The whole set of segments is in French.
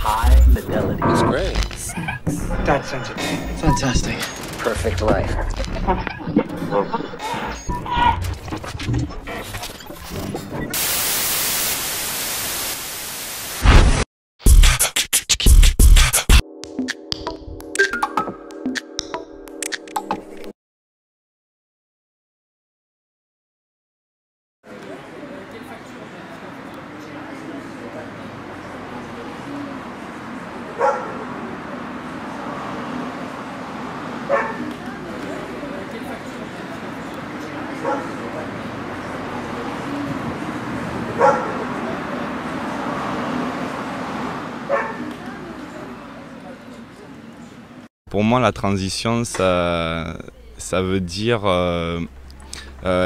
high fidelity. That's great. Sex. That's sensitive. Fantastic. Perfect life. Pour moi, la transition, ça veut dire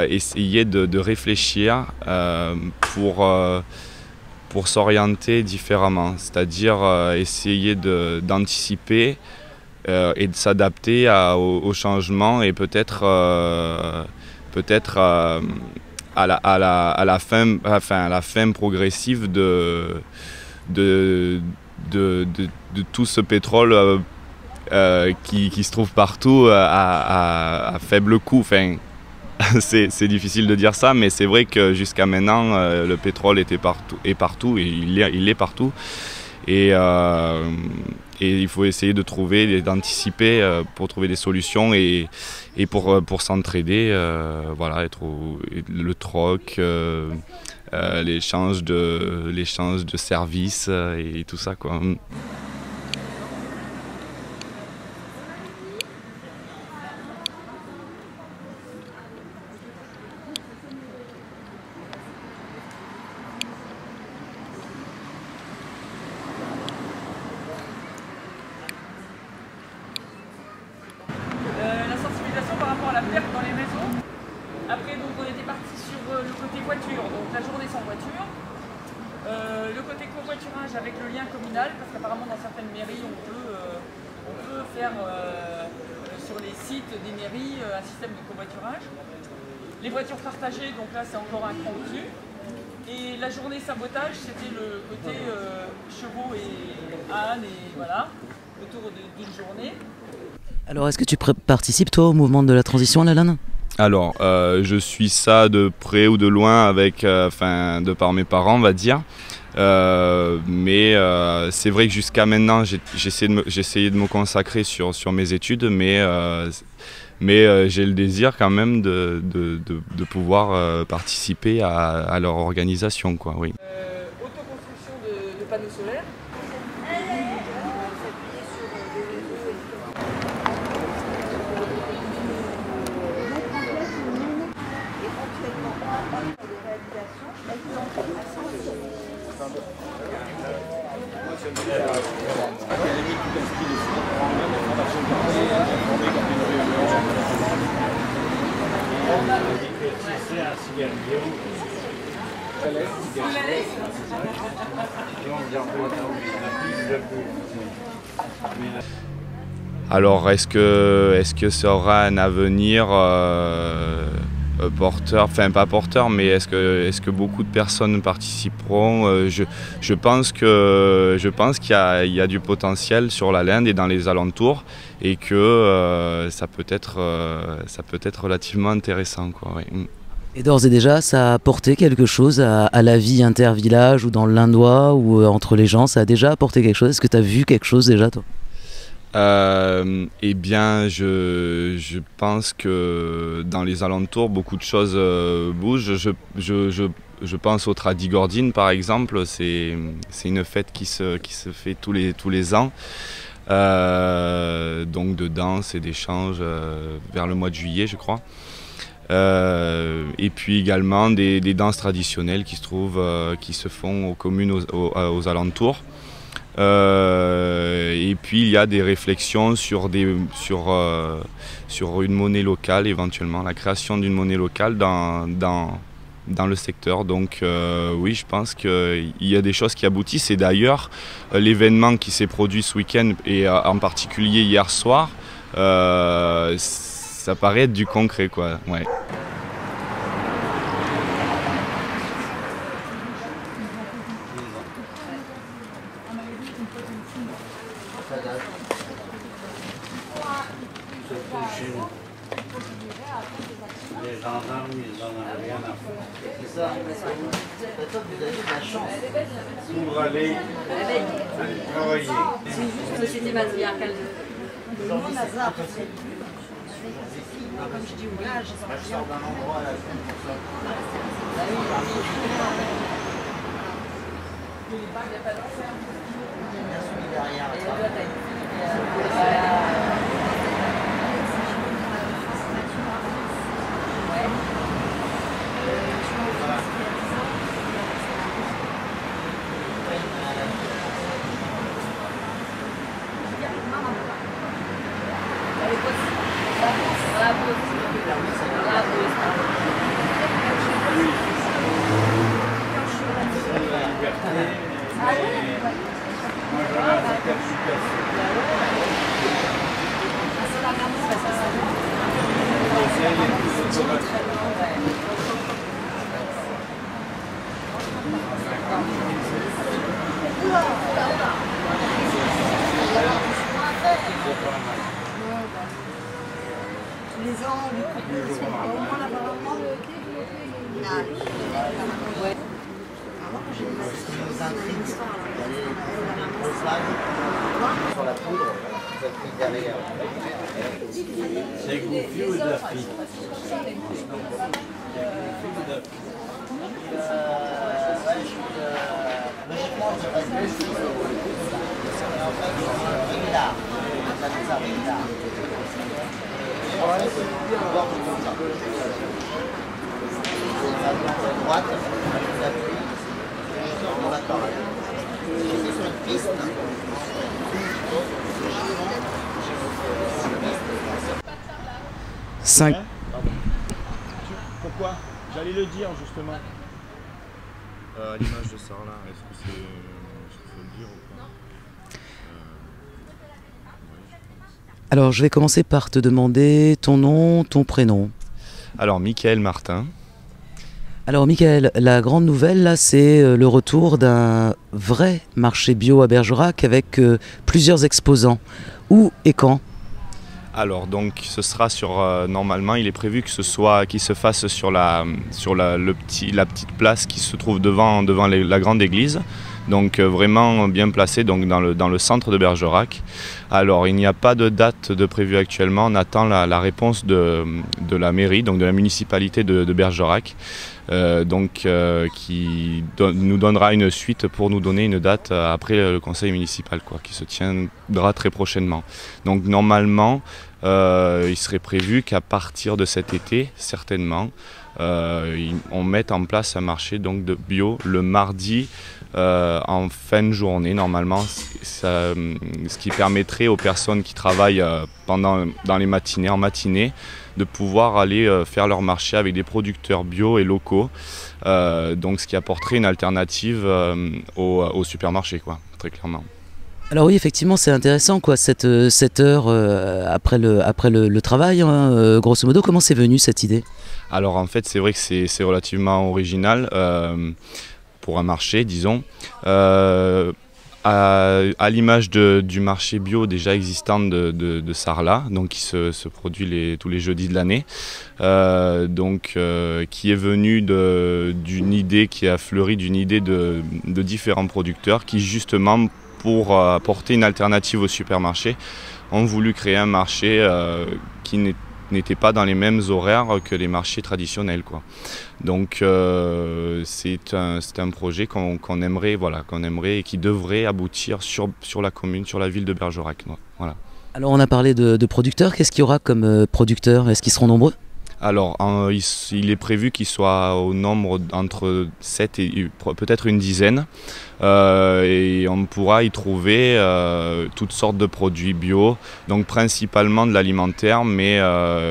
essayer de réfléchir pour s'orienter différemment, c'est-à-dire essayer d'anticiper et de s'adapter au changement et peut-être à la fin progressive de tout ce pétrole qui se trouve partout à faible coût. Enfin, c'est difficile de dire ça, mais c'est vrai que jusqu'à maintenant, le pétrole est partout et il est partout. Et il faut essayer d'anticiper pour trouver des solutions et pour s'entraider, voilà, le troc, l'échange de services et tout ça, quoi. La sensibilisation par rapport à la perte dans les réseaux. Après, donc, on était parti sur le côté voiture, donc la journée sans voiture. Le côté covoiturage avec le lien communal, parce qu'apparemment dans certaines mairies, on peut faire sur les sites des mairies un système de covoiturage. Les voitures partagées, donc là c'est encore un cran au-dessus. Et la journée sabotage, c'était le côté chevaux et ânes, et voilà, autour d'une journée. Alors, est-ce que tu participes, toi, au mouvement de la transition, Lalanne ? Alors, je suis ça de près ou de loin de par mes parents, on va dire. Mais c'est vrai que jusqu'à maintenant, j'essayais de me consacrer sur mes études, mais j'ai le désir quand même de pouvoir participer à leur organisation, quoi, oui. Autoconstruction de panneaux solaires. Alors, est-ce que ça aura un avenir porteur, enfin pas porteur, mais est-ce que beaucoup de personnes participeront? Je pense qu'il y a du potentiel sur la Linde et dans les alentours, et que ça peut être relativement intéressant, quoi, oui. Et d'ores et déjà, ça a apporté quelque chose à la vie intervillage ou dans le Lindois ou entre les gens? Ça a déjà apporté quelque chose? Est-ce que tu as vu quelque chose déjà, toi? Eh bien, je pense que dans les alentours, beaucoup de choses bougent. Je pense au Tradigordine, par exemple. C'est une fête qui se fait tous les ans. Donc de danse et d'échanges vers le mois de juillet, je crois. Et puis également des danses traditionnelles qui se font aux communes aux alentours. Et puis il y a des réflexions sur une monnaie locale, éventuellement la création d'une monnaie locale dans le secteur. Donc oui, je pense qu'il y a des choses qui aboutissent. Et d'ailleurs, l'événement qui s'est produit ce week-end, et en particulier hier soir, ça paraît être du concret, quoi. Ouais. Les gendarmes, ils en ont rien à faire. C'est ça. Toi, vous avez de la chance. Pour aller travailler. C'est juste que c'était matriarcal. Le monde hasard. Comme je dis au gars, je Moi, je sors d'un endroit à la semaine pour ça. Bien celui derrière. Moi, j'aurais un certificat. tous les ans, on lui propose au moins l'appartement. Ouais. Ce qui nous intrigue, c'est d'aller au slide sur la poudre, vous avez pris derrière. C'est Goofy ou Daffy? Logiquement, je reste en fait, c'est Réglard. Ça nous a Réglard. Et en fait, on bord comme ça. À droite, on appuie. On attend. J'étais sur une piste. Cinq. Pourquoi? J'allais le dire justement. À l'image de Sarla, est-ce que c'est. faut le dire ou pas? Alors je vais commencer par te demander ton nom, ton prénom. Alors, Michael Martin. Alors Michael, la grande nouvelle là, c'est le retour d'un vrai marché bio à Bergerac avec plusieurs exposants. Où et quand? Alors donc ce sera sur normalement il est prévu que ce soit qu'il se fasse sur la petite place qui se trouve devant la grande église, donc vraiment bien placé, donc dans le centre de Bergerac. Alors il n'y a pas de date de prévue actuellement, on attend la réponse de la mairie, donc de la municipalité de Bergerac, qui nous donnera une suite pour nous donner une date après le conseil municipal, quoi, qui se tiendra très prochainement. Donc normalement il serait prévu qu'à partir de cet été, certainement, on mette en place un marché donc, de bio le mardi en fin de journée, normalement, ce qui permettrait aux personnes qui travaillent dans les matinées, en matinée, de pouvoir aller faire leur marché avec des producteurs bio et locaux, donc ce qui apporterait une alternative au supermarché, quoi, très clairement. Alors oui, effectivement, c'est intéressant, quoi, cette heure après le travail, hein, grosso modo. Comment c'est venu cette idée? Alors en fait, c'est vrai que c'est relativement original pour un marché, disons. À l'image du marché bio déjà existant de Sarlat, donc qui se produit tous les jeudis de l'année, qui est venu d'une idée qui a fleuri d'une idée de différents producteurs qui justement, pour apporter une alternative au supermarché, ont voulu créer un marché qui n'était pas dans les mêmes horaires que les marchés traditionnels, quoi. Donc c'est un projet qu'on aimerait, voilà, et qui devrait aboutir sur la commune, sur la ville de Bergerac. Voilà. Alors on a parlé de producteurs, qu'est-ce qu'il y aura comme producteurs? Est-ce qu'ils seront nombreux? Alors, il est prévu qu'il soit au nombre entre 7 et peut-être une dizaine. Et on pourra y trouver toutes sortes de produits bio, donc principalement de l'alimentaire, mais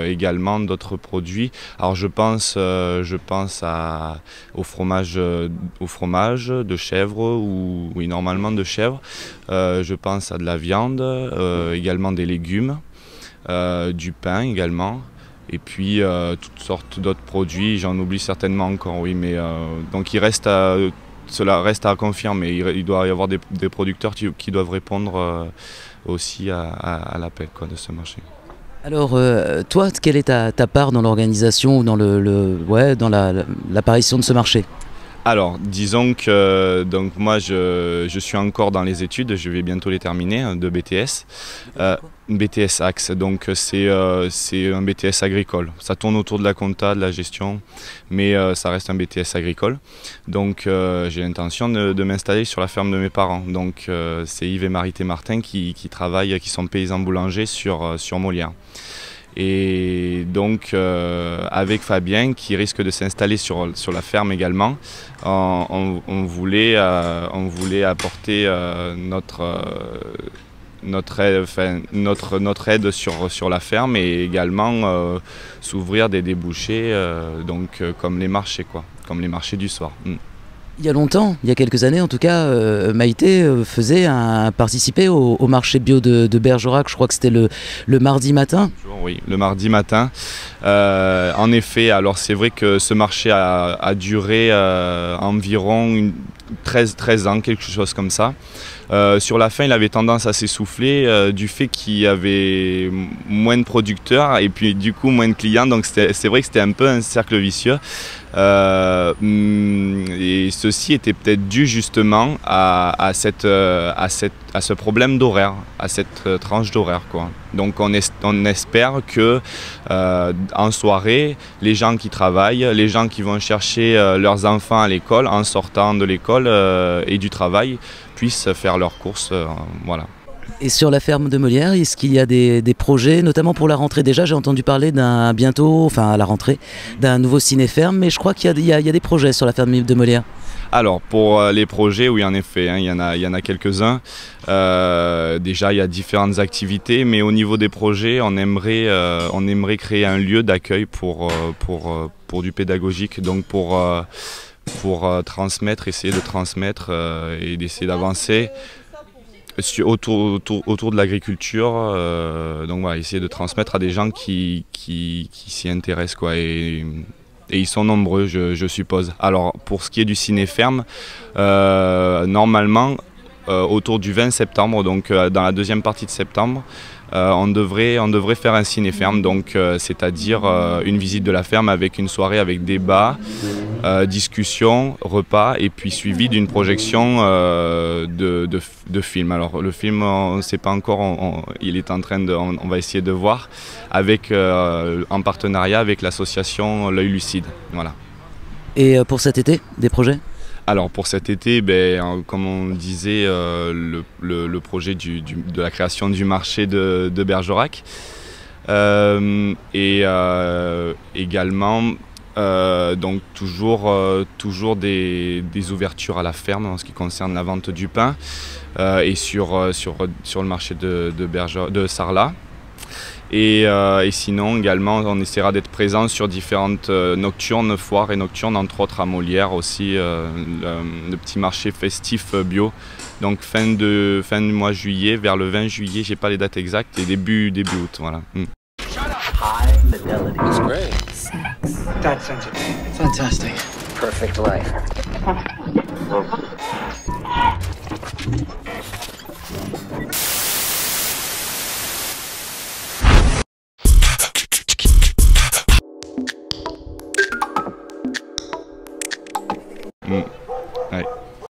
également d'autres produits. Alors je pense au fromage de chèvre, oui, normalement de chèvre. Je pense à de la viande, également des légumes, du pain également. Et puis toutes sortes d'autres produits, j'en oublie certainement encore, oui, mais donc il reste cela reste à confirmer. Il doit y avoir des producteurs qui doivent répondre aussi à l'appel de ce marché. Alors, toi, quelle est ta part dans l'organisation ou dans dans l'apparition de ce marché? Alors, disons que donc moi je suis encore dans les études, je vais bientôt les terminer, de BTS. BTS Axe, donc c'est un BTS agricole. Ça tourne autour de la compta, de la gestion, mais ça reste un BTS agricole. Donc j'ai l'intention de m'installer sur la ferme de mes parents. Donc c'est Yves et Marie Martin qui travaillent, qui sont paysans boulangers sur Molière. Et donc avec Fabien qui risque de s'installer sur la ferme également, on voulait apporter notre aide sur la ferme et également s'ouvrir des débouchés comme les marchés comme les marchés du soir. Il y a longtemps, il y a quelques années en tout cas, Maïté participait au marché bio de Bergerac, je crois que c'était le mardi matin. Oui, le mardi matin. En effet, alors c'est vrai que ce marché a duré environ 13 ans, quelque chose comme ça. Sur la fin, il avait tendance à s'essouffler du fait qu'il y avait moins de producteurs et puis du coup moins de clients. Donc c'est vrai que c'était un peu un cercle vicieux. Et ceci était peut-être dû justement à ce problème d'horaire, à cette tranche d'horaire, quoi. Donc on espère que en soirée, les gens qui travaillent, les gens qui vont chercher leurs enfants à l'école, en sortant de l'école et du travail, puissent faire leurs courses, voilà. Et sur la ferme de Molière, est-ce qu'il y a des projets, notamment pour la rentrée? Déjà, j'ai entendu parler à la rentrée, d'un nouveau ciné-ferme, mais je crois qu'il y a des projets sur la ferme de Molière. Alors, pour les projets, oui, en effet, il y en a quelques-uns. Déjà, il y a différentes activités, mais au niveau des projets, on aimerait créer un lieu d'accueil pour du pédagogique, donc pour transmettre, essayer de transmettre et d'essayer d'avancer autour de l'agriculture, donc voilà, essayer de transmettre à des gens qui s'y intéressent, quoi, et ils sont nombreux, je suppose. Alors pour ce qui est du ciné-ferme, normalement autour du 20 septembre, donc dans la deuxième partie de septembre, on devrait faire un ciné-ferme, donc c'est-à-dire une visite de la ferme avec une soirée avec débat, discussion, repas et puis suivi d'une projection de film. Alors le film, on ne sait pas encore, il est en train on va essayer de voir en partenariat avec l'association L'Œil Lucide. Voilà. Et pour cet été, des projets? Alors pour cet été, comme on disait, le projet de la création du marché de Bergerac et également donc toujours des ouvertures à la ferme en ce qui concerne la vente du pain et sur le marché de Sarlat. Et sinon également on essaiera d'être présent sur différentes nocturnes, foires et nocturnes, entre autres à Molière aussi, le petit marché festif bio, donc fin du mois juillet, vers le 20 juillet, j'ai pas les dates exactes, et début août, voilà. High fidelity. It's great. Sex. That's sensitive. Fantastic. Perfect life.